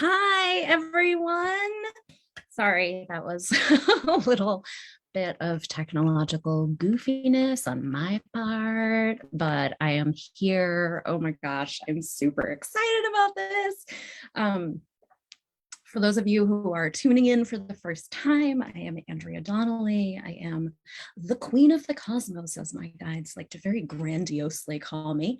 Hi, everyone. Sorry, that was a little bit of technological goofiness on my part, but I am here. Oh my gosh, I'm super excited about this. Um, for those of you who are tuning in for the first time, I am Andrea Donnelly. I am the queen of the cosmos, as my guides like to very grandiosely call me.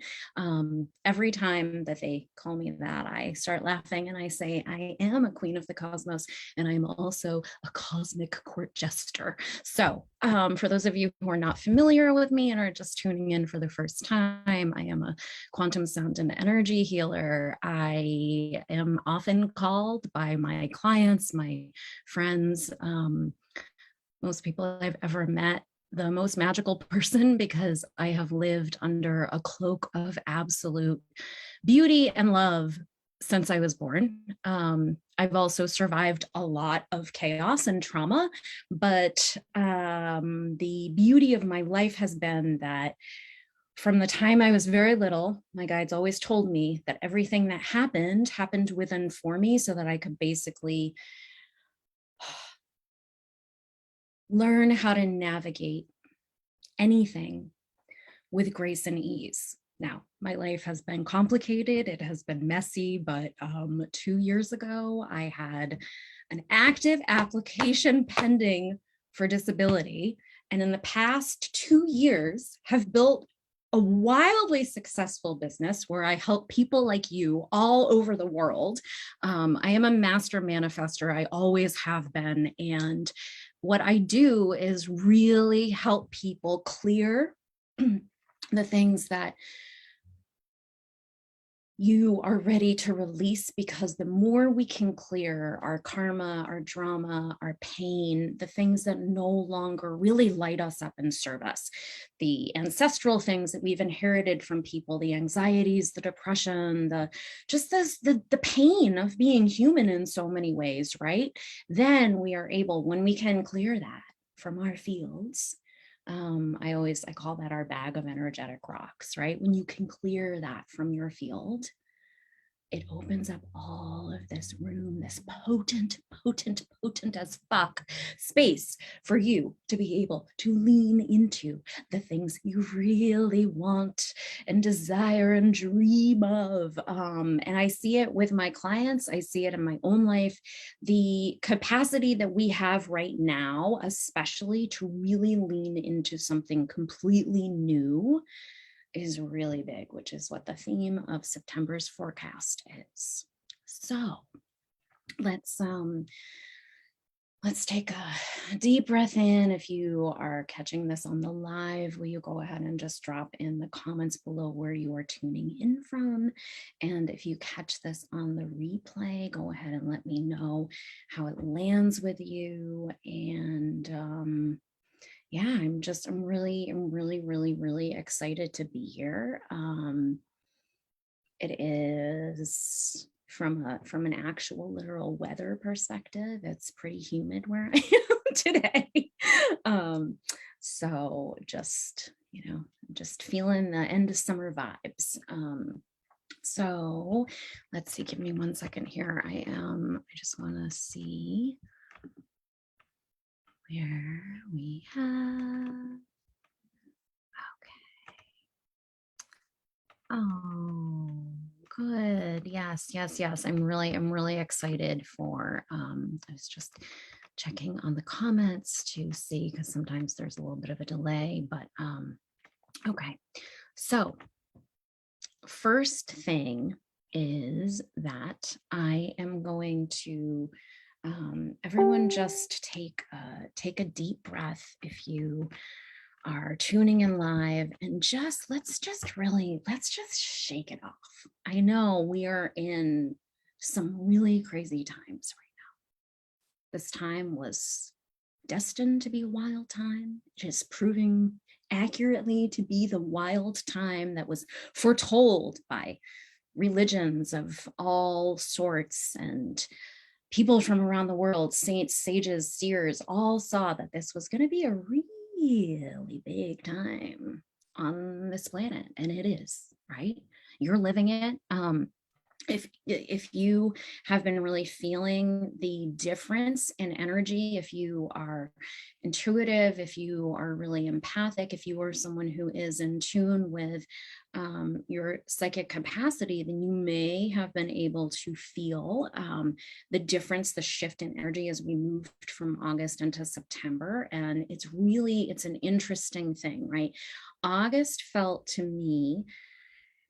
Every time that they call me that, I start laughing and I say, I am a queen of the cosmos, and I'm also a cosmic court jester. So, for those of you who are not familiar with me and are just tuning in for the first time, I am a quantum sound and energy healer. I am often called by my clients, my friends, most people I've ever met, the most magical person, because I have lived under a cloak of absolute beauty and love since I was born. I've also survived a lot of chaos and trauma, but the beauty of my life has been that from the time I was very little, my guides always told me that everything that happened within for me so that I could basically learn how to navigate anything with grace and ease. Now, my life has been complicated. It has been messy, but 2 years ago, I had an active application pending for disability. And in the past 2 years, have built a wildly successful business where I help people like you all over the world. I am a master manifester. I always have been. And what I do is really help people clear the things that you are ready to release, because the more we can clear our karma, our drama, our pain, the things that no longer really light us up and serve us, the ancestral things that we've inherited from people, the anxieties, the depression, the pain of being human in so many ways, right? Then we are able, when we can clear that from our fields, I call that our bag of energetic rocks, right? When you can clear that from your field, it opens up all of this room, this potent as fuck space for you to be able to lean into the things you really want and desire and dream of. And I see it with my clients. I see it in my own life. The capacity that we have right now, especially to really lean into something completely new, is really big, which is what the theme of September's forecast is. So let's take a deep breath in. If you are catching this on the live, will you go ahead and just drop in the comments below where you are tuning in from? And if you catch this on the replay, go ahead and let me know how it lands with you. And yeah, I'm really excited to be here. It is from an actual literal weather perspective, it's pretty humid where I am today. So just, just feeling the end of summer vibes. So let's see, give me 1 second here. I just want to see where we have. Okay. Oh, good. Yes. I'm really excited for, I was just checking on the comments to see, because sometimes there's a little bit of a delay, but okay. So first thing is that I am going to everyone just take a deep breath if you are tuning in live, and let's just shake it off. I know we are in some really crazy times right now. This time was destined to be a wild time. It is proving accurately to be the wild time that was foretold by religions of all sorts, and people from around the world, saints, sages, seers, all saw that this was going to be a really big time on this planet. And it is, right? You're living it. if you have been really feeling the difference in energy, if you are intuitive, if you are really empathic, if you are someone who is in tune with your psychic capacity, then you may have been able to feel the difference, the shift in energy as we moved from August into September. And it's an interesting thing, right? August felt to me,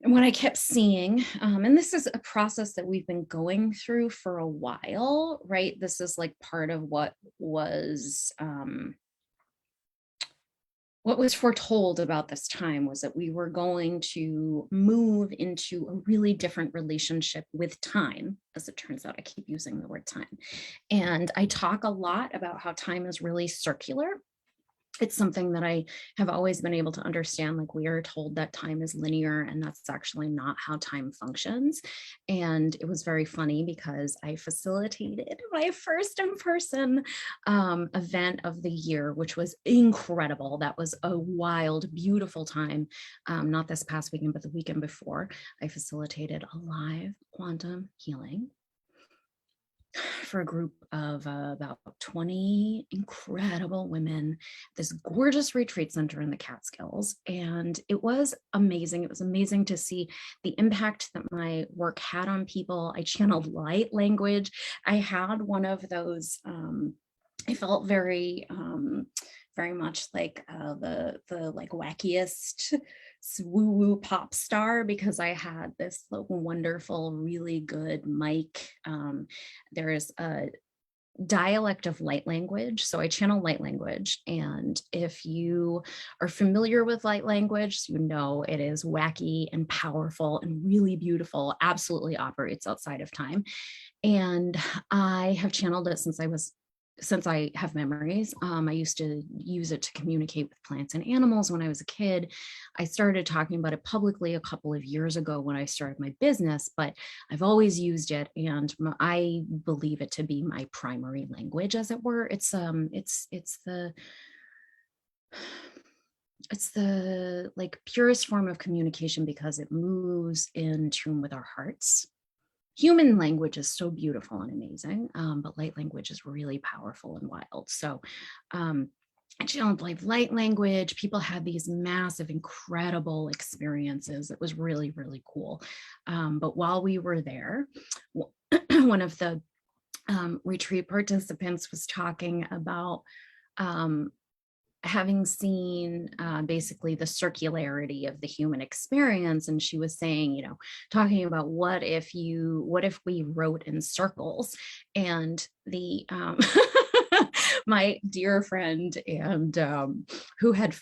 and what I kept seeing, and this is a process that we've been going through for a while, right? This is like part of what was foretold about this time, was that we were going to move into a really different relationship with time. As it turns out, I keep using the word time. And I talk a lot about how time is really circular. It's something that I have always been able to understand. Like, we are told that time is linear, and that's actually not how time functions. And it was very funny because I facilitated my first in-person event of the year, which was incredible. That was a wild, beautiful time. Not this past weekend, but the weekend before. I facilitated a live quantum healing for a group of about 20 incredible women, this gorgeous retreat center in the Catskills. And it was amazing. It was amazing to see the impact that my work had on people. I channeled light language. I had one of those, I felt very much like the like wackiest woo woo pop star, because I had this wonderful, really good mic. There is a dialect of light language. So I channel light language. And if you are familiar with light language, you know it is wacky and powerful and really beautiful, absolutely operates outside of time. And I have channeled it since I have memories. I used to use it to communicate with plants and animals when I was a kid. I started talking about it publicly a couple of years ago when I started my business, but I've always used it, and I believe it to be my primary language, as it were. It's the like purest form of communication because it moves in tune with our hearts. Human language is so beautiful and amazing, but light language is really powerful and wild. So I channeled like light language. People had these massive, incredible experiences. It was really, really cool. But while we were there, one of the retreat participants was talking about having seen basically the circularity of the human experience. And she was saying, talking about what if we wrote in circles. And the my dear friend and who had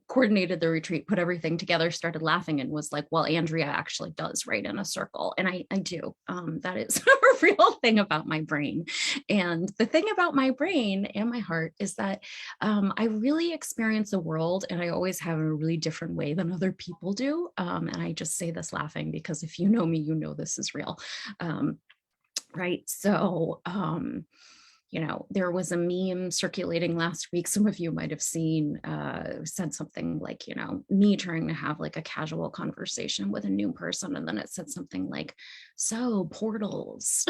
coordinated the retreat, put everything together, started laughing and was like, well, Andrea actually does write in a circle. And I do. That is a real thing about my brain. And the thing about my brain and my heart is that I really experience the world, and I always have in a really different way than other people do. And I just say this laughing because if you know me, you know this is real. Right. So, there was a meme circulating last week. Some of you might have seen, said something like, me trying to have like a casual conversation with a new person. And then it said something like, so portals.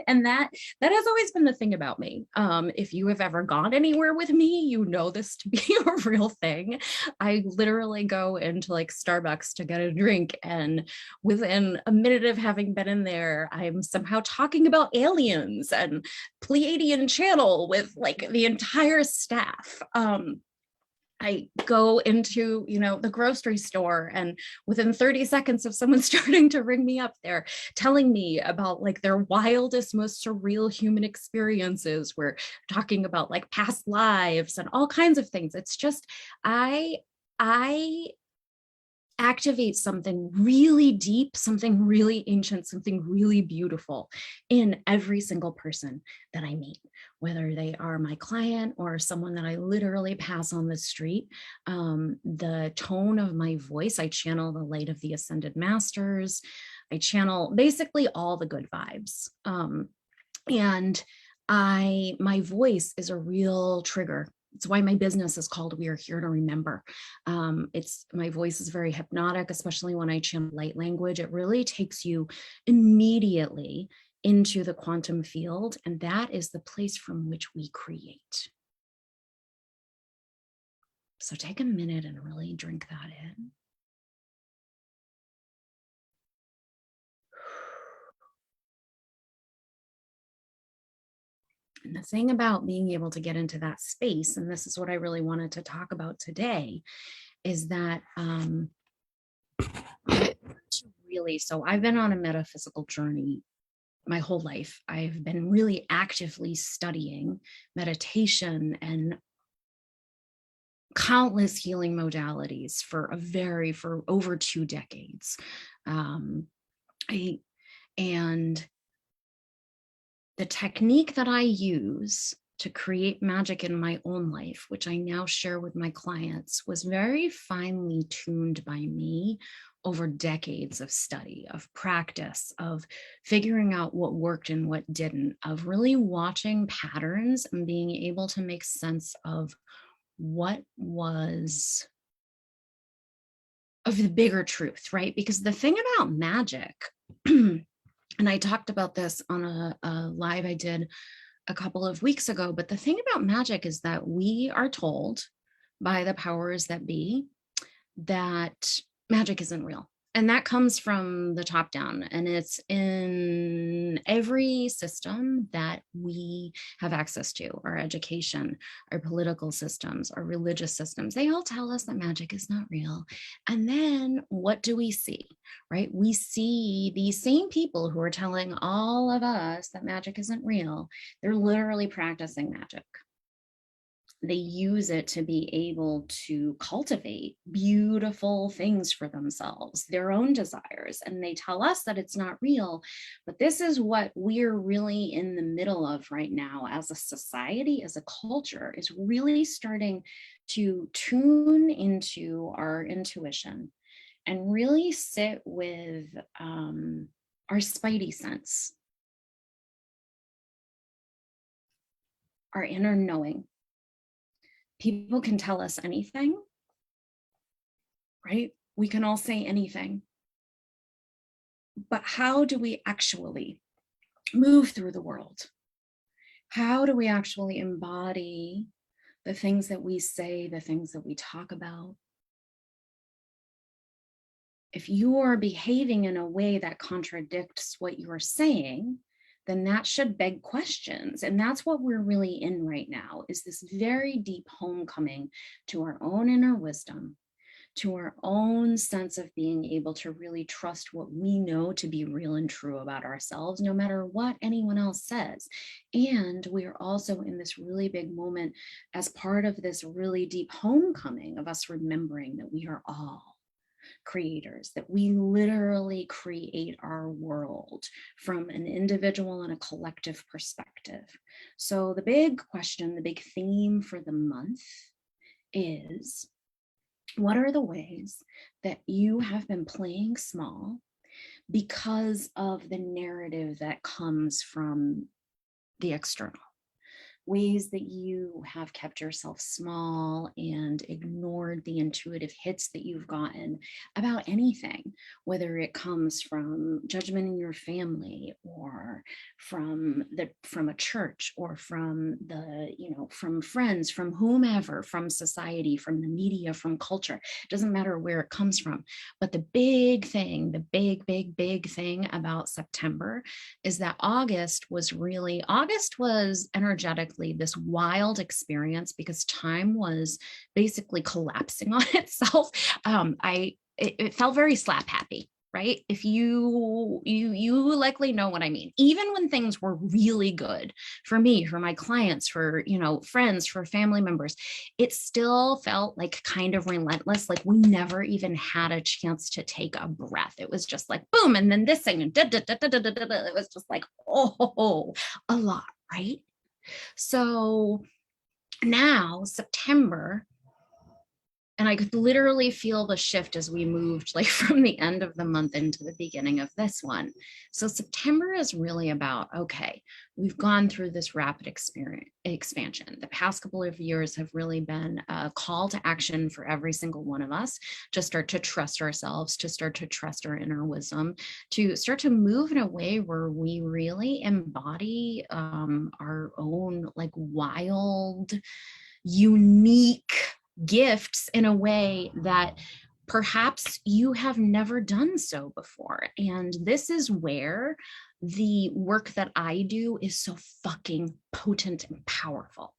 And that has always been the thing about me. If you have ever gone anywhere with me, you know this to be a real thing. I literally go into like Starbucks to get a drink, and within a minute of having been in there, I'm somehow talking about aliens and Pleiadian channel with like the entire staff. I go into, the grocery store, and within 30 seconds of someone starting to ring me up, they're telling me about like their wildest, most surreal human experiences. We're talking about like past lives and all kinds of things. It's just, I activate something really deep, something really ancient, something really beautiful in every single person that I meet, whether they are my client or someone that I literally pass on the street. The tone of my voice, I channel the light of the ascended masters. I channel basically all the good vibes. And my voice is a real trigger It's why my business is called We Are Here to Remember. It's my voice is very hypnotic, especially when I channel light language. It really takes you immediately into the quantum field, and that is the place from which we create. So take a minute and really drink that in. And the thing about being able to get into that space, and this is what I really wanted to talk about today, is that so I've been on a metaphysical journey my whole life. I've been really actively studying meditation and countless healing modalities for over 2 decades. And the technique that I use to create magic in my own life, which I now share with my clients, was very finely tuned by me over decades of study, of practice, of figuring out what worked and what didn't, of really watching patterns and being able to make sense of what was of the bigger truth, right? Because the thing about magic, and I talked about this on a live I did a couple of weeks ago, but the thing about magic is that we are told by the powers that be that magic isn't real. And that comes from the top down, and it's in every system that we have access to: our education, our political systems, our religious systems. They all tell us that magic is not real. And then what do we see, right? We see these same people who are telling all of us that magic isn't real. They're literally practicing magic. They use it to be able to cultivate beautiful things for themselves, their own desires. And they tell us that it's not real. But this is what we're really in the middle of right now as a society, as a culture, is really starting to tune into our intuition and really sit with our spidey sense, our inner knowing. People can tell us anything, right? We can all say anything. But how do we actually move through the world? How do we actually embody the things that we say, the things that we talk about? If you are behaving in a way that contradicts what you're saying, then that should beg questions. And that's what we're really in right now, is this very deep homecoming to our own inner wisdom, to our own sense of being able to really trust what we know to be real and true about ourselves, no matter what anyone else says. And we are also in this really big moment as part of this really deep homecoming of us remembering that we are all creators, that we literally create our world from an individual and a collective perspective. So the big question, the big theme for the month is, what are the ways that you have been playing small because of the narrative that comes from the external? Ways that you have kept yourself small and ignored the intuitive hits that you've gotten about anything, whether it comes from judgment in your family, or from a church, or from from friends, from whomever, from society, from the media, from culture. It doesn't matter where it comes from. But the big thing, the big thing about September is that August was energetically this wild experience, because time was basically collapsing on itself. It felt very slap happy, right? If you likely know what I mean. Even when things were really good for me, for my clients, for friends, for family members, it still felt like kind of relentless. Like we never even had a chance to take a breath. It was just like boom, and then this thing, and it was just like, oh, a lot, right? So now September And I could literally feel the shift as we moved like from the end of the month into the beginning of this one. So September is really about, okay, we've gone through this rapid expansion. The past couple of years have really been a call to action for every single one of us to start to trust ourselves, to start to trust our inner wisdom, to start to move in a way where we really embody our own like wild, unique gifts in a way that perhaps you have never done so before. And this is where the work that I do is so fucking potent and powerful.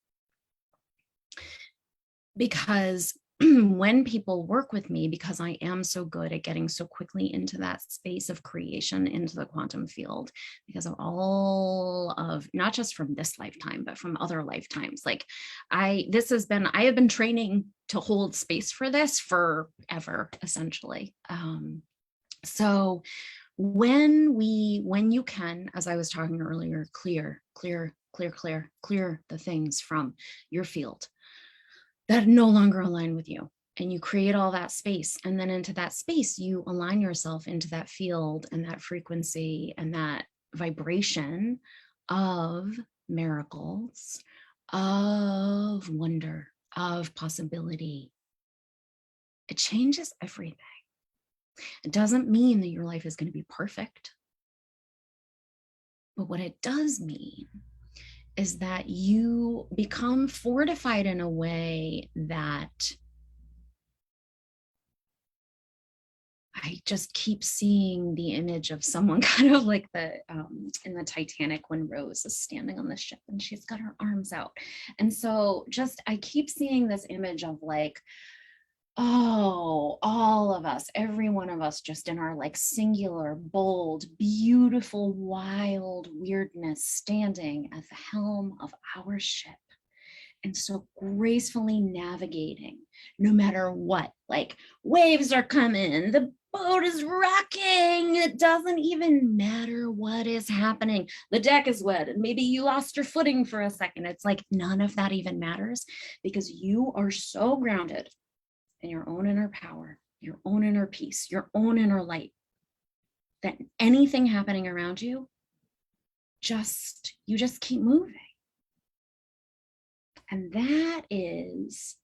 Because when people work with me, because I am so good at getting so quickly into that space of creation, into the quantum field, because of all of, not just from this lifetime, but from other lifetimes. Like I have been training to hold space for this forever, essentially. So when you can, as I was talking earlier, clear the things from your field that no longer align with you, and you create all that space, and then into that space you align yourself into that field and that frequency and that vibration of miracles, of wonder, of possibility. It changes everything. It doesn't mean that your life is going to be perfect, but what it does mean is that you become fortified in a way that I just keep seeing the image of someone kind of like in the Titanic when Rose is standing on the ship and she's got her arms out. And so just, I keep seeing this image of like, oh, all of us, every one of us just in our like singular, bold, beautiful, wild weirdness, standing at the helm of our ship. And so gracefully navigating no matter what, like waves are coming, the boat is rocking, it doesn't even matter what is happening. The deck is wet and maybe you lost your footing for a second. It's like none of that even matters, because you are so grounded in your own inner power, your own inner peace, your own inner light, that anything happening around you, you just keep moving. And that is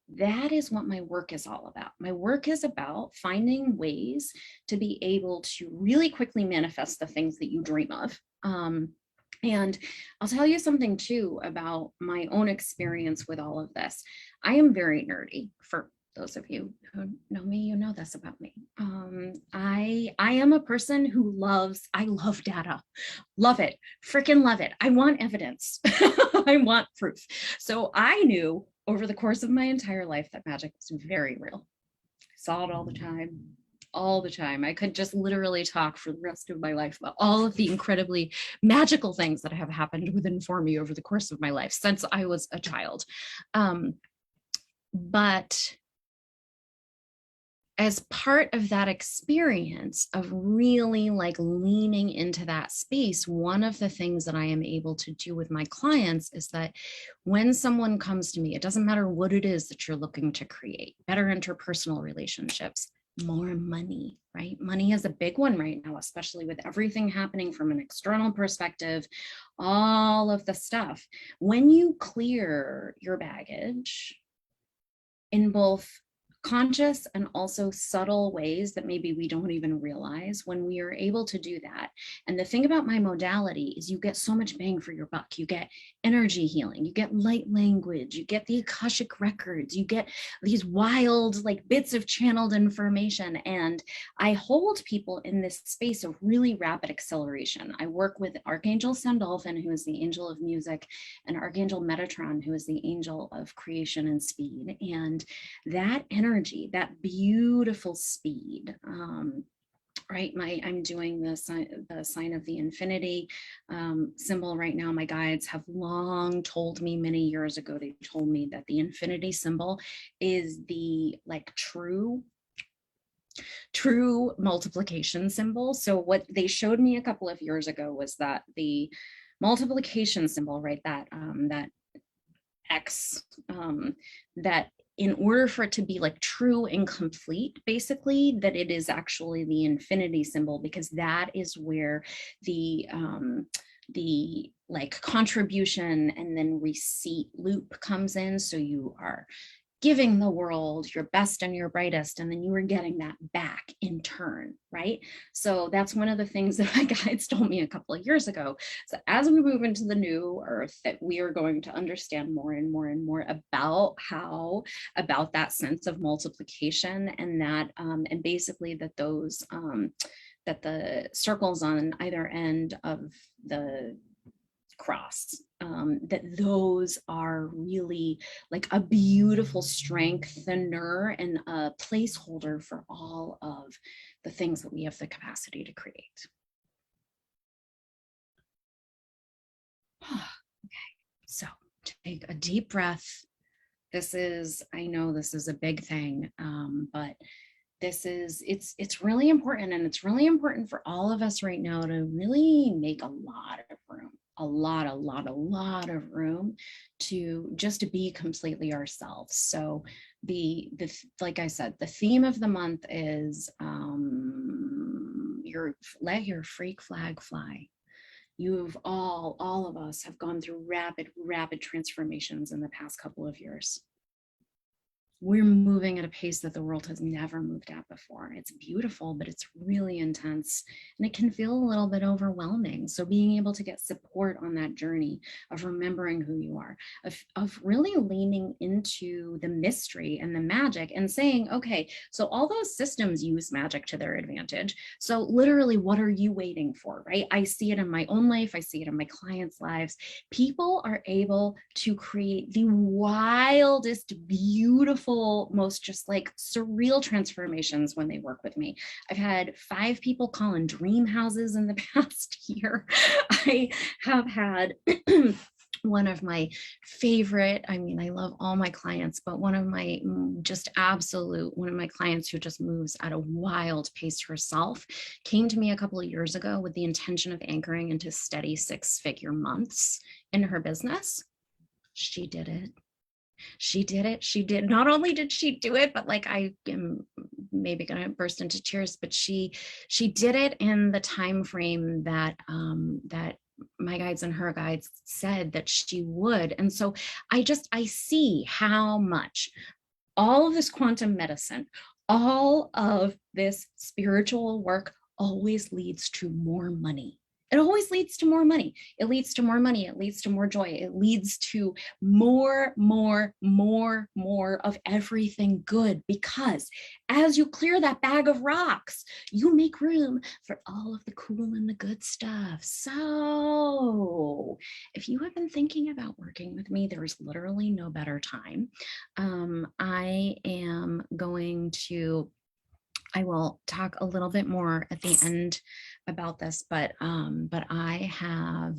what my work is all about. My work is about finding ways to be able to really quickly manifest the things that you dream of. And I'll tell you something too about my own experience with all of this. I am very nerdy. For those of you who know me, you know this about me. I am a person who I love data. Love it. Freaking love it. I want evidence. I want proof. So I knew over the course of my entire life that magic was very real. I saw it all the time. All the time. I could just literally talk for the rest of my life about all of the incredibly magical things that have happened within for me over the course of my life since I was a child. But as part of that experience of really like leaning into that space, one of the things that I am able to do with my clients is that when someone comes to me, it doesn't matter what it is that you're looking to create, better interpersonal relationships, more money, right? Money is a big one right now, especially with everything happening from an external perspective, all of the stuff. When you clear your baggage in both conscious and also subtle ways that maybe we don't even realize, when we are able to do that. And the thing about my modality is you get so much bang for your buck. You get energy healing, you get light language, you get the Akashic records, you get these wild like bits of channeled information. And I hold people in this space of really rapid acceleration. I work with Archangel Sandalphon, who is the angel of music, and Archangel Metatron, who is the angel of creation and speed. And that energy, that beautiful speed, right? I'm doing the sign of the infinity symbol right now. My guides have long told me many years ago, they told me that the infinity symbol is the like true multiplication symbol. So what they showed me a couple of years ago was that the multiplication symbol, right? That X, that in order for it to be like true and complete, basically, that it is actually the infinity symbol, because that is where the like contribution and then receipt loop comes in. So you are giving the world your best and your brightest, and then you were getting that back in turn, right? So that's one of the things that my guides told me a couple of years ago. So as we move into the new earth, that we are going to understand more and more and more about that sense of multiplication, and that and basically that those that the circles on either end of the cross, that those are really like a beautiful strengthener and a placeholder for all of the things that we have the capacity to create. Okay, so take a deep breath. I know this is a big thing, but it's really important, and it's really important for all of us right now to really make a lot of room, a lot of room to just be completely ourselves. So the like I said, the theme of the month is let your freak flag fly. You've all of us have gone through rapid transformations in the past couple of years. We're moving at a pace that the world has never moved at before. It's beautiful, but it's really intense, and it can feel a little bit overwhelming. So being able to get support on that journey of remembering who you are, of really leaning into the mystery and the magic and saying, okay, so all those systems use magic to their advantage. So literally, what are you waiting for, right? I see it in my own life. I see it in my clients' lives. People are able to create the wildest, beautiful, most just like surreal transformations when they work with me. I've had 5 people call in dream houses in the past year. I have had one of my favorite, I mean, I love all my clients, but one of my one of my clients who just moves at a wild pace herself came to me a couple of years ago with the intention of anchoring into steady 6-figure months in her business. She did it. Not only did she do it, but like, I am maybe gonna burst into tears, but she did it in the time frame that that my guides and her guides said that she would. And so I see how much all of this quantum medicine, all of this spiritual work always leads to more money. It always leads to more money. It leads to more money. It leads to more joy. It leads to more of everything good, because as you clear that bag of rocks, you make room for all of the cool and the good stuff. So if you have been thinking about working with me, there is literally no better time. I will talk a little bit more at the end about this, but I have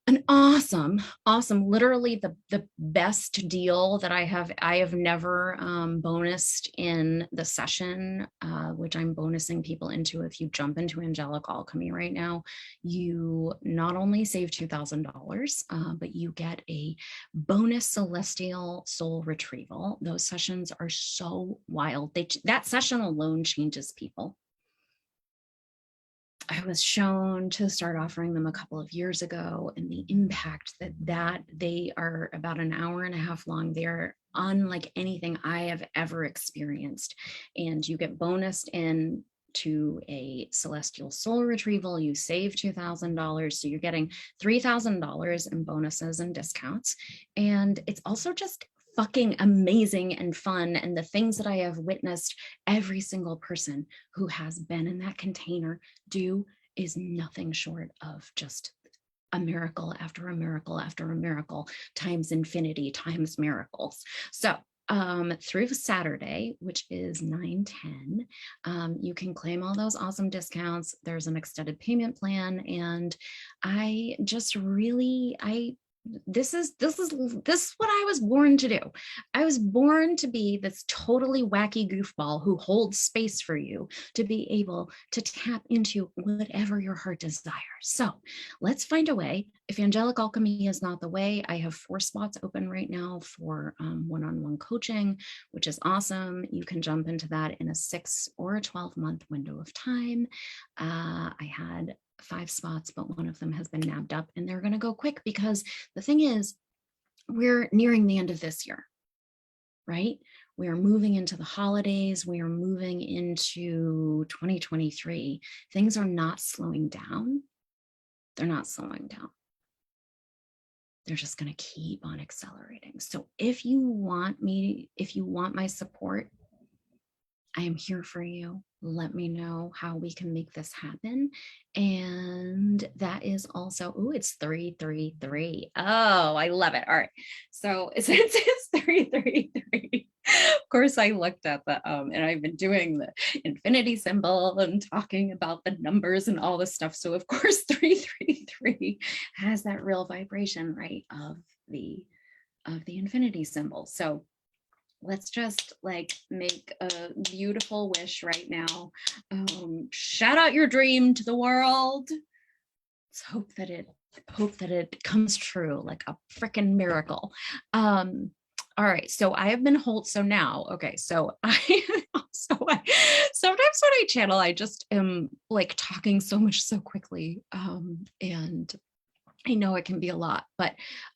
an awesome, literally the best deal that I have never bonused in the session, which I'm bonusing people into. If you jump into Angelic Alchemy right now, you not only save $2,000, but you get a bonus celestial soul retrieval. Those sessions are so wild. That session alone changes people. I was shown to start offering them a couple of years ago, and the impact that they are about an hour and a half long. They're unlike anything I have ever experienced. And you get bonused in to a celestial soul retrieval. You save $2,000. So you're getting $3,000 in bonuses and discounts. And it's also just fucking amazing and fun. And the things that I have witnessed every single person who has been in that container do is nothing short of just a miracle after a miracle after a miracle, times infinity, times miracles. So through Saturday, which is 9/10, you can claim all those awesome discounts. There's an extended payment plan. And I this is what I was born to do. I was born to be this totally wacky goofball who holds space for you to be able to tap into whatever your heart desires. So let's find a way. If angelic alchemy is not the way, I have 4 spots open right now for one-on-one coaching, which is awesome. You can jump into that in a 6 or a 12-month window of time. I had 5 spots, but one of them has been nabbed up, and they're going to go quick because the thing is, we're nearing the end of this year, right? We are moving into the holidays. We are moving into 2023. Things are not slowing down. They're not slowing down. They're just going to keep on accelerating. So if you want my support, I am here for you. Let me know how we can make this happen. And that is also, oh, it's 333. Oh, I love it. All right. So since it's 333, of course, I looked at the, and I've been doing the infinity symbol and talking about the numbers and all this stuff. So of course, 333 has that real vibration, right, of the infinity symbol. So let's just like make a beautiful wish right now. Shout out your dream to the world. Let's hope that it comes true like a freaking miracle. All right, so I have been so now, okay, so sometimes when I channel, I just am like talking so much so quickly, and I know it can be a lot, but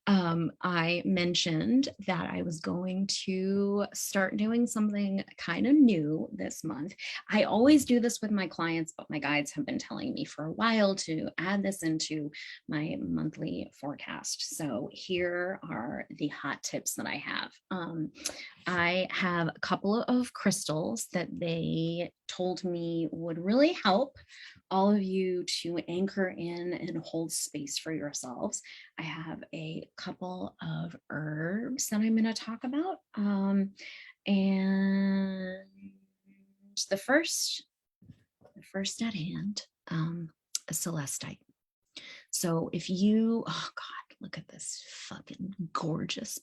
I mentioned that I was going to start doing something kind of new this month. I always do this with my clients, but my guides have been telling me for a while to add this into my monthly forecast. So here are the hot tips that I have. I have a couple of crystals that they told me would really help all of you to anchor in and hold space for yourselves. I have a couple of herbs that I'm going to talk about. And the first at hand, a celestite. So if you, oh God, look at this fucking gorgeous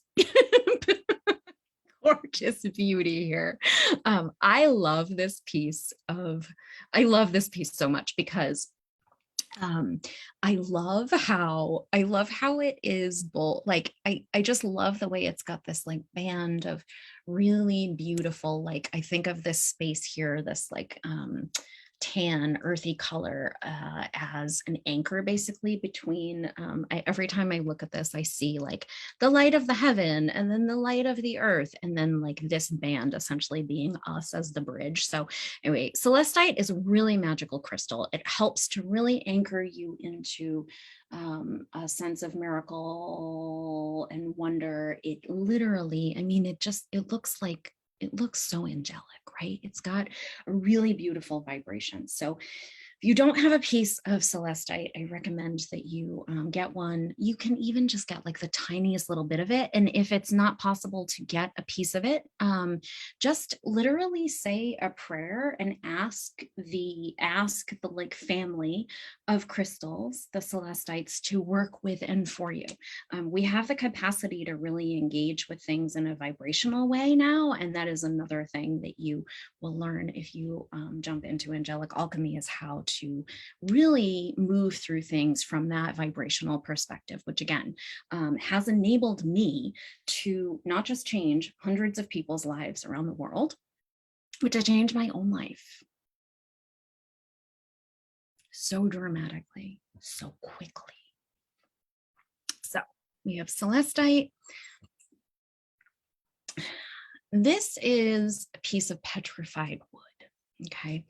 gorgeous beauty here. I love this piece so much because I love how it is bold. Like I just love the way it's got this like band of really beautiful, like I think of this space here, this like tan earthy color as an anchor basically between every time I look at this I see like the light of the heaven and then the light of the earth and then like this band essentially being us as the bridge. So anyway, celestite is a really magical crystal. It helps to really anchor you into a sense of miracle and wonder. It literally, I mean, it looks so angelic, right? It's got a really beautiful vibration. So if you don't have a piece of celestite, I recommend that you get one. You can even just get like the tiniest little bit of it. And if it's not possible to get a piece of it, just literally say a prayer and ask the like family of crystals, the celestites, to work with and for you. We have the capacity to really engage with things in a vibrational way now. And that is another thing that you will learn if you jump into angelic alchemy, is how to really move through things from that vibrational perspective, which again has enabled me to not just change hundreds of people's lives around the world, but to change my own life so dramatically, so quickly. So we have celestite. This is a piece of petrified wood. Okay,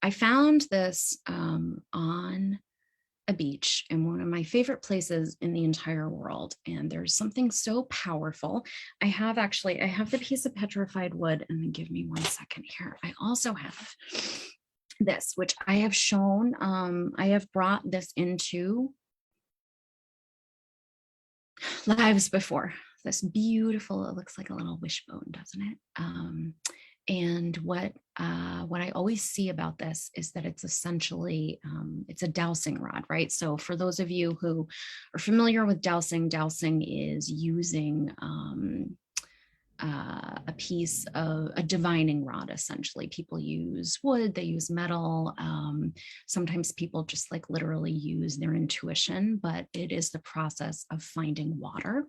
I found this on a beach in one of my favorite places in the entire world, and there's something so powerful. I have the piece of petrified wood, and then give me 1 second here. I also have this, which I have shown. I have brought this into lives before. This beautiful, it looks like a little wishbone, doesn't it? And And what I always see about this is that it's essentially it's a dowsing rod, right? So for those of you who are familiar with dowsing, dowsing is using a piece of a divining rod. Essentially, people use wood, they use metal. Sometimes people just like literally use their intuition, but it is the process of finding water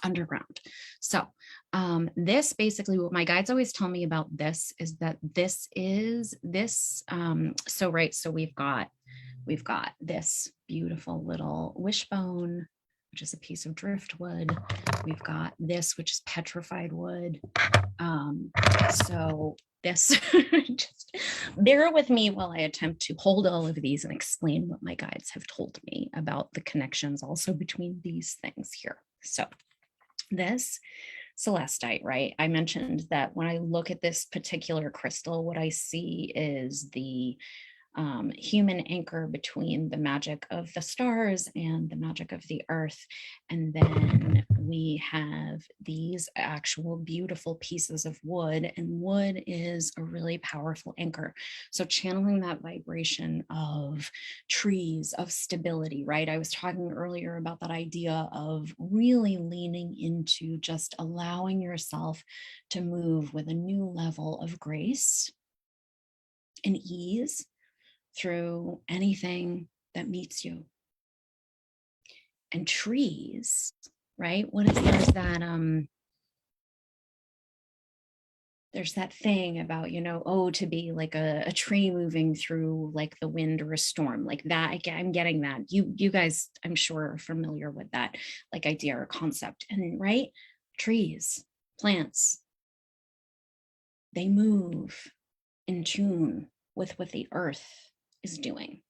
underground. So this basically, what my guides always tell me about this is that this is this. So we've got this beautiful little wishbone, which is a piece of driftwood. We've got this, which is petrified wood. So this, just bear with me while I attempt to hold all of these and explain what my guides have told me about the connections also between these things here. So this celestite, right? I mentioned that when I look at this particular crystal, what I see is the human anchor between the magic of the stars and the magic of the earth. And then we have these actual beautiful pieces of wood, and wood is a really powerful anchor. So channeling that vibration of trees, of stability, right? I was talking earlier about that idea of really leaning into just allowing yourself to move with a new level of grace and ease through anything that meets you. And trees, right? What is there's that thing about, to be like a tree moving through like the wind or a storm, like that. I'm getting that. You guys, I'm sure, are familiar with that like idea or concept. And right, trees, plants, they move in tune with what the earth is doing.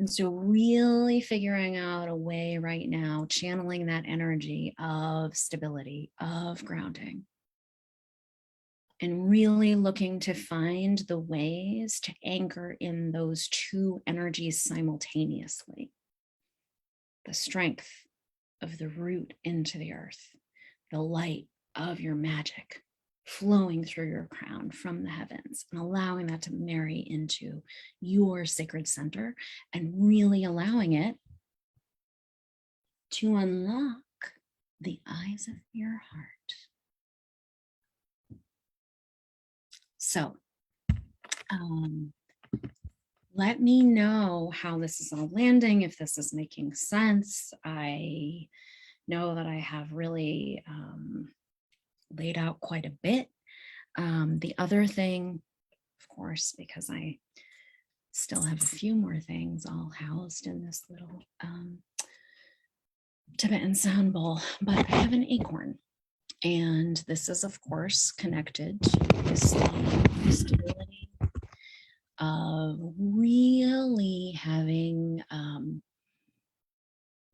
And so really figuring out a way right now, channeling that energy of stability, of grounding, and really looking to find the ways to anchor in those two energies simultaneously. The strength of the root into the earth, the light of your magic flowing through your crown from the heavens, and allowing that to marry into your sacred center and really allowing it to unlock the eyes of your heart. So let me know how this is all landing, if this is making sense. I know that I have really laid out quite a bit. The other thing, of course, because I still have a few more things all housed in this little Tibetan sound bowl, but I have an acorn. And this is, of course, connected to this stability of really having,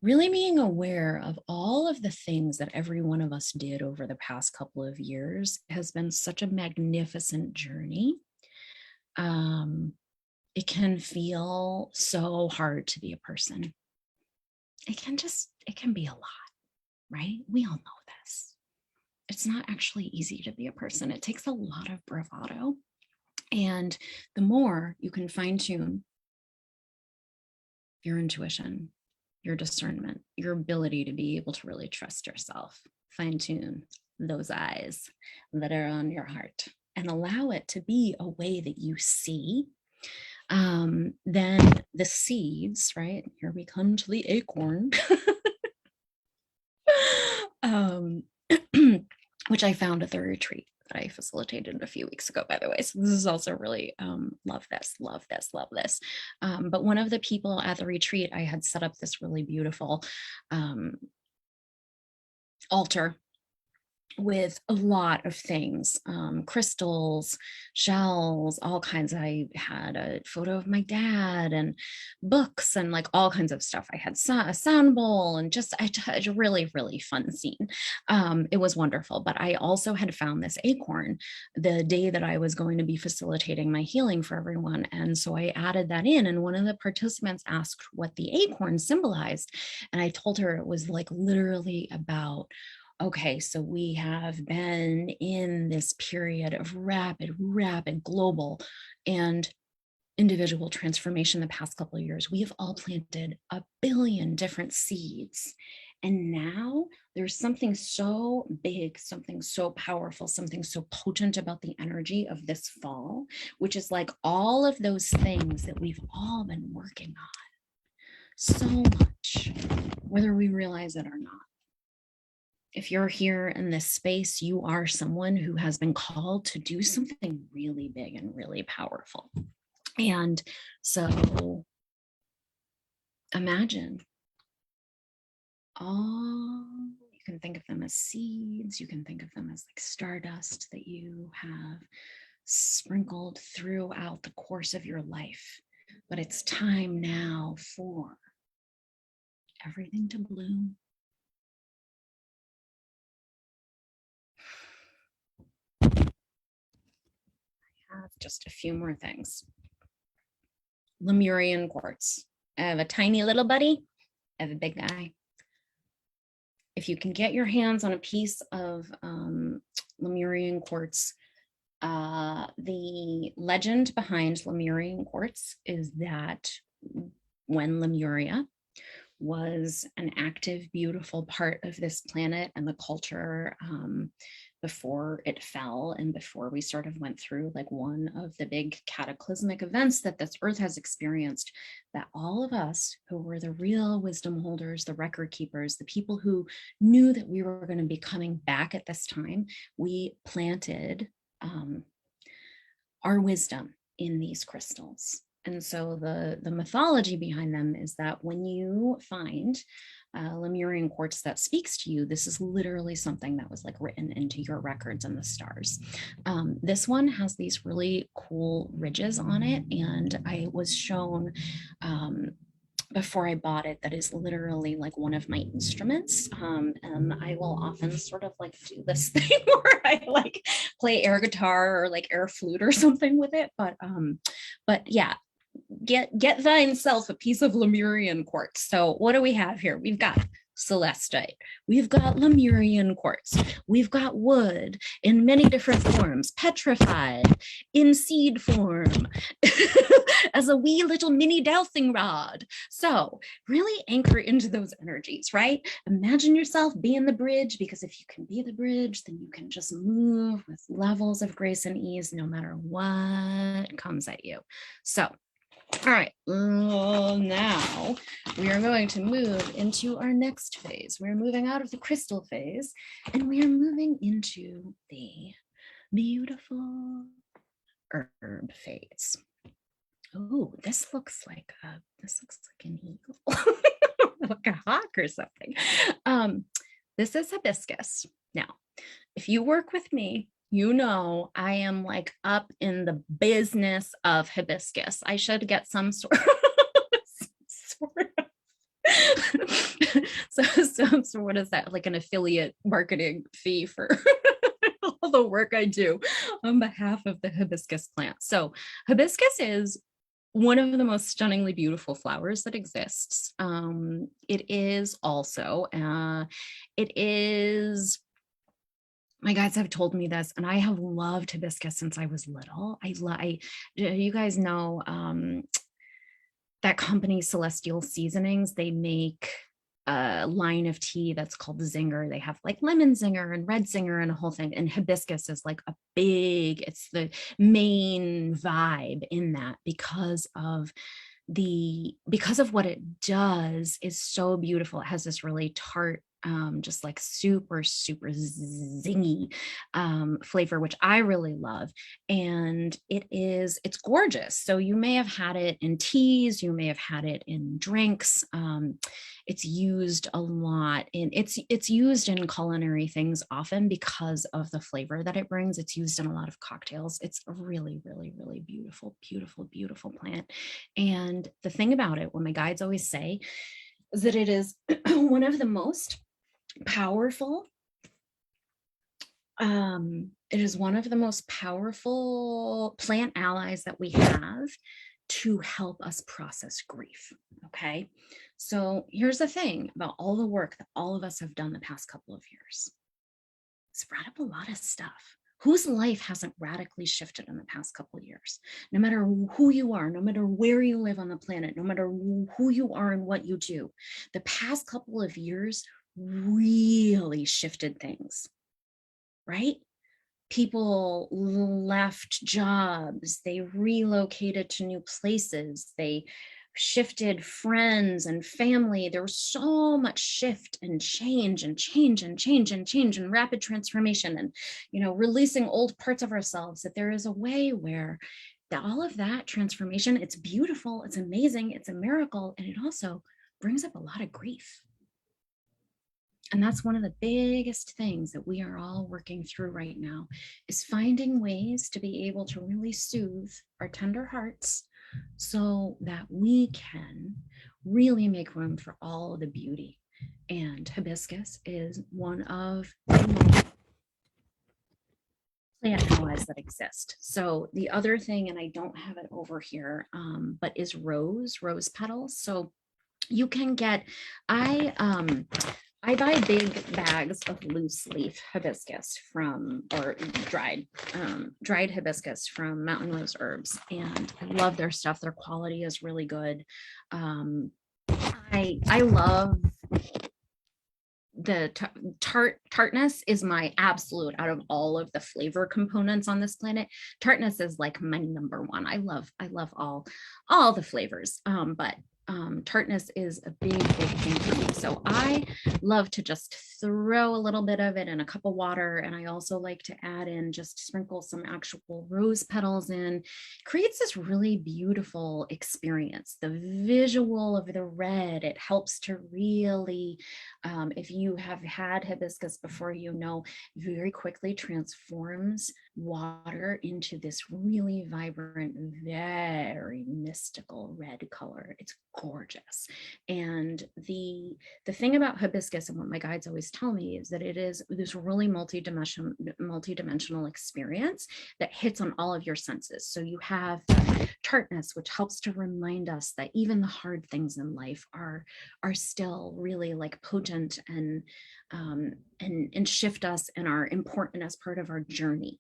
really being aware of all of the things that every one of us did over the past couple of years. It has been such a magnificent journey. It can feel so hard to be a person. It can be a lot, right? We all know this. It's not actually easy to be a person. It takes a lot of bravado. And the more you can fine tune your intuition, your discernment, your ability to be able to really trust yourself, fine tune those eyes that are on your heart and allow it to be a way that you see, then the seeds, right? Here we come to the acorn. Which I found at the retreat that I facilitated a few weeks ago, by the way. So this is also really love this. But one of the people at the retreat, I had set up this really beautiful altar with a lot of things, crystals, shells, all kinds. I had a photo of my dad and books and like all kinds of stuff. I had a sound bowl and just a really, really fun scene. It was wonderful. But I also had found this acorn the day that I was going to be facilitating my healing for everyone. And so I added that in. And one of the participants asked what the acorn symbolized. And I told her it was like literally about okay, so we have been in this period of rapid global and individual transformation the past couple of years. We have all planted a billion different seeds. And now there's something so big, something so powerful, something so potent about the energy of this fall, which is like all of those things that we've all been working on so much, whether we realize it or not. If you're here in this space, you are someone who has been called to do something really big and really powerful. And so imagine all, you can think of them as seeds, you can think of them as like stardust that you have sprinkled throughout the course of your life. But it's time now for everything to bloom. I have just a few more things. Lemurian quartz. I have a tiny little buddy. I have a big guy. If you can get your hands on a piece of Lemurian quartz, the legend behind Lemurian quartz is that when Lemuria was an active, beautiful part of this planet and the culture before it fell and before we sort of went through like one of the big cataclysmic events that this earth has experienced, that all of us who were the real wisdom holders, the record keepers, the people who knew that we were going to be coming back at this time, we planted our wisdom in these crystals. And so the mythology behind them is that when you find Lemurian quartz that speaks to you, this is literally something that was like written into your records in the stars. This one has these really cool ridges on it, and I was shown before I bought it that is literally like one of my instruments. And I will often sort of like do this thing where I like play air guitar or like air flute or something with it. But yeah, get thine self a piece of Lemurian quartz. So what do we have here? We've got celestite, we've got Lemurian quartz, we've got wood in many different forms, petrified, in seed form, as a wee little mini dowsing rod. So really anchor into those energies, right? Imagine yourself being the bridge, because if you can be the bridge, then you can just move with levels of grace and ease no matter what comes at you. So all right, now we are going to move into our next phase. We're moving out of the crystal phase and we are moving into the beautiful herb phase. Oh, this looks like an eagle, like a hawk or something. This is hibiscus. Now, if you work with me, you know I am like up in the business of hibiscus. I should get some sort so what is that, like an affiliate marketing fee for all the work I do on behalf of the hibiscus plant. So hibiscus is one of the most stunningly beautiful flowers that exists. It is also my guides have told me this, and I have loved hibiscus since I was little. You guys know that company Celestial Seasonings. They make a line of tea that's called Zinger. They have like lemon zinger and red zinger and a whole thing. And hibiscus is like it's the main vibe in that because of what it does is so beautiful. It has this really tart, just like super zingy flavor, which I really love. And it's gorgeous. So you may have had it in teas, you may have had it in drinks. It's used a lot it's used in culinary things often because of the flavor that it brings. It's used in a lot of cocktails. It's a really beautiful plant. And the thing about it, what my guides always say, is that it is one of the most powerful it is one of the most powerful plant allies that we have to help us process grief. Okay, so here's the thing about all the work that all of us have done the past couple of years. it's brought up a lot of stuff. Whose life hasn't radically shifted in the past couple of years? No matter who you are, no matter where you live on the planet, no matter who you are and what you do, the past couple of years really shifted things, right? People left jobs, they relocated to new places, they shifted friends and family. There was so much shift and change and change and change and change and rapid transformation and, releasing old parts of ourselves, that there is a way where all of that transformation, it's beautiful, it's amazing, it's a miracle, and it also brings up a lot of grief. And that's one of the biggest things that we are all working through right now, is finding ways to be able to really soothe our tender hearts so that we can really make room for all of the beauty. And hibiscus is one of the most plant allies that exist. So the other thing, and I don't have it over here, but is rose petals. So you can get, I buy big bags of loose leaf hibiscus or dried hibiscus from Mountain Rose Herbs, and I love their stuff. Their quality is really good. I love the tartness is my absolute, out of all of the flavor components on this planet. Tartness is like my number one. I love all the flavors, but tartness is a big thing for me. So I love to just throw a little bit of it in a cup of water. And I also like to add in, just sprinkle some actual rose petals in. Creates this really beautiful experience. The visual of the red, it helps to really, if you have had hibiscus before, very quickly transforms water into this really vibrant, very mystical red color. It's gorgeous. And the thing about hibiscus, and what my guides always tell me, is that it is this really multi-dimensional experience that hits on all of your senses. So you have the tartness, which helps to remind us that even the hard things in life are still really like potent and shift us and are important as part of our journey.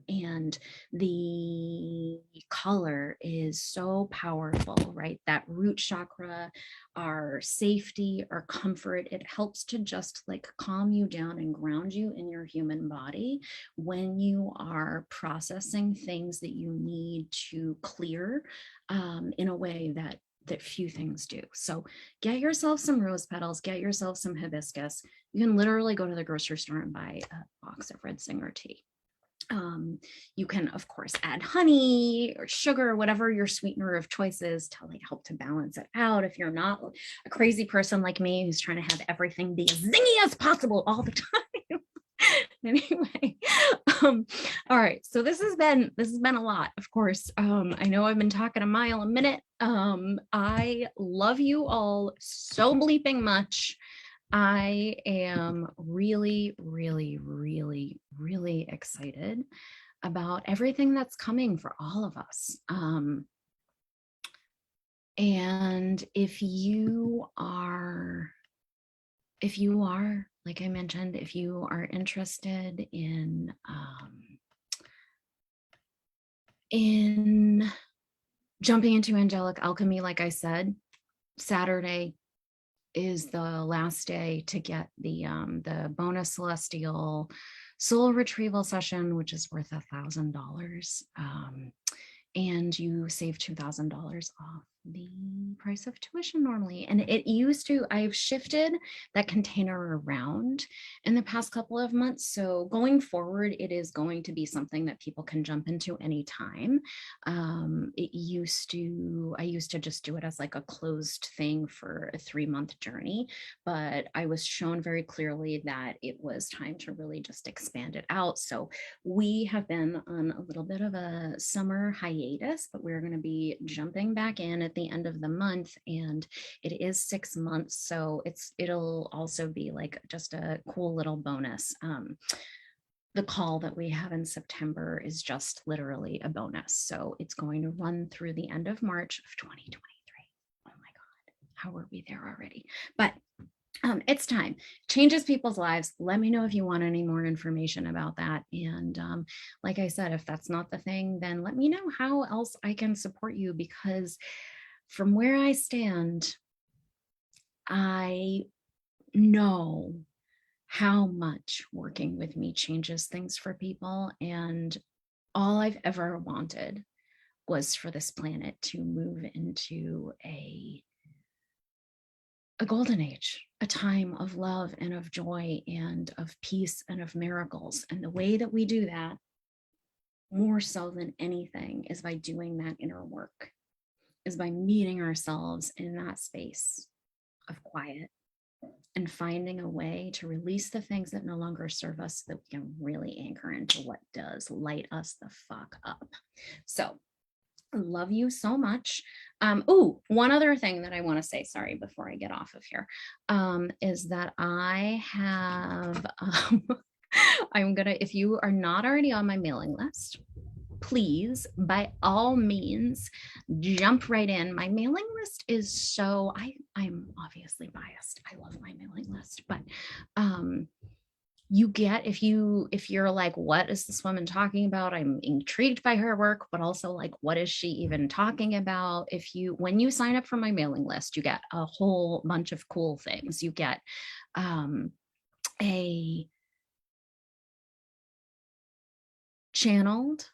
And the color is so powerful, right? That root chakra, our safety, our comfort, it helps to just like calm you down and ground you in your human body when you are processing things that you need to clear, in a way that few things do. So get yourself some rose petals, get yourself some hibiscus. You can literally go to the grocery store and buy a box of Red Singer tea. You can, of course, add honey or sugar, whatever your sweetener of choice is, to like help to balance it out. If you're not a crazy person like me who's trying to have everything be as zingy as possible all the time. Anyway, all right. So this has been a lot, of course. I know I've been talking a mile a minute. I love you all so bleeping much. I am really, really, really, really excited about everything that's coming for all of us. And if you are, like I mentioned, if you are interested in jumping into angelic alchemy, like I said, Saturday is the last day to get the bonus celestial soul retrieval session, which is worth $1,000. And you save $2,000 off the price of tuition normally. And it used to, I've shifted that container around in the past couple of months. So going forward, it is going to be something that people can jump into anytime. I used to just do it as like a closed thing for a 3-month journey, but I was shown very clearly that it was time to really just expand it out. So we have been on a little bit of a summer hiatus, but we're going to be jumping back in at the end of the month, and it is 6 months. So it'll also be like just a cool little bonus. The call that we have in September is just literally a bonus. So it's going to run through the end of March of 2023. Oh my God, how are we there already? But it's time. Changes people's lives. Let me know if you want any more information about that. And like I said, if that's not the thing, then let me know how else I can support you, because from where I stand, I know how much working with me changes things for people. And all I've ever wanted was for this planet to move into a golden age, a time of love and of joy and of peace and of miracles. And the way that we do that, more so than anything, is by doing that inner work, is by meeting ourselves in that space of quiet and finding a way to release the things that no longer serve us, so that we can really anchor into what does light us the fuck up. So I love you so much. One other thing that I want to say, sorry, before I get off of here, is that I have, if you are not already on my mailing list, please, by all means, jump right in. My mailing list is I'm obviously biased. I love my mailing list, but you get, if you're like, what is this woman talking about? I'm intrigued by her work, but also like, what is she even talking about? When you sign up for my mailing list, you get a whole bunch of cool things. You get a channeled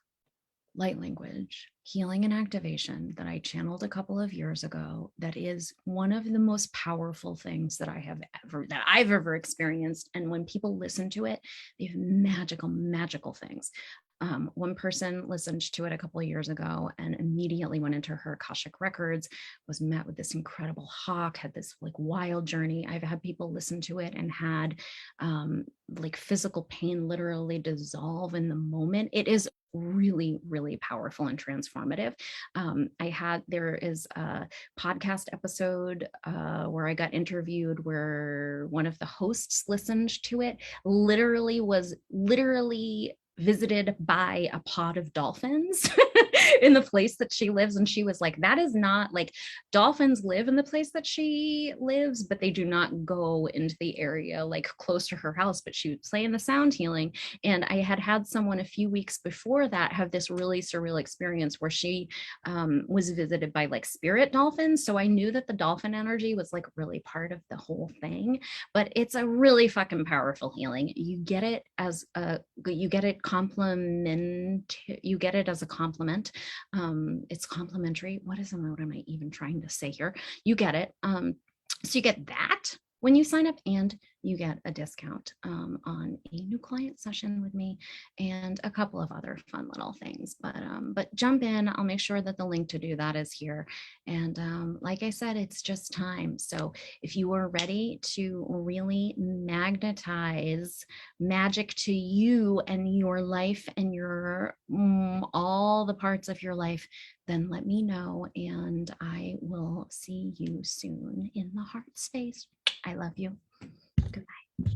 light language healing and activation that I channeled a couple of years ago, that is one of the most powerful things that I've ever experienced. And when people listen to it, they have magical things. One person listened to it a couple of years ago and immediately went into her Akashic records, was met with this incredible hawk, had this like wild journey. I've had people listen to it and had like physical pain literally dissolve in the moment. It is really, really powerful and transformative. There is a podcast episode where I got interviewed, where one of the hosts listened to it, was literally visited by a pod of dolphins in the place that she lives. And she was like, that is not like, dolphins live in the place that she lives, but they do not go into the area like close to her house. But she would play in the sound healing. And I had someone a few weeks before that have this really surreal experience where she was visited by like spirit dolphins. So I knew that the dolphin energy was like really part of the whole thing. But it's a really fucking powerful healing. You get it as a compliment. It's complimentary. What am I even trying to say here? You get it. So you get that when you sign up, and you get a discount on a new client session with me and a couple of other fun little things. But jump in. I'll make sure that the link to do that is here. And like I said, it's just time. So if you are ready to really magnetize magic to you and your life and your all the parts of your life, then let me know, and I will see you soon in the heart space. I love you. Goodbye.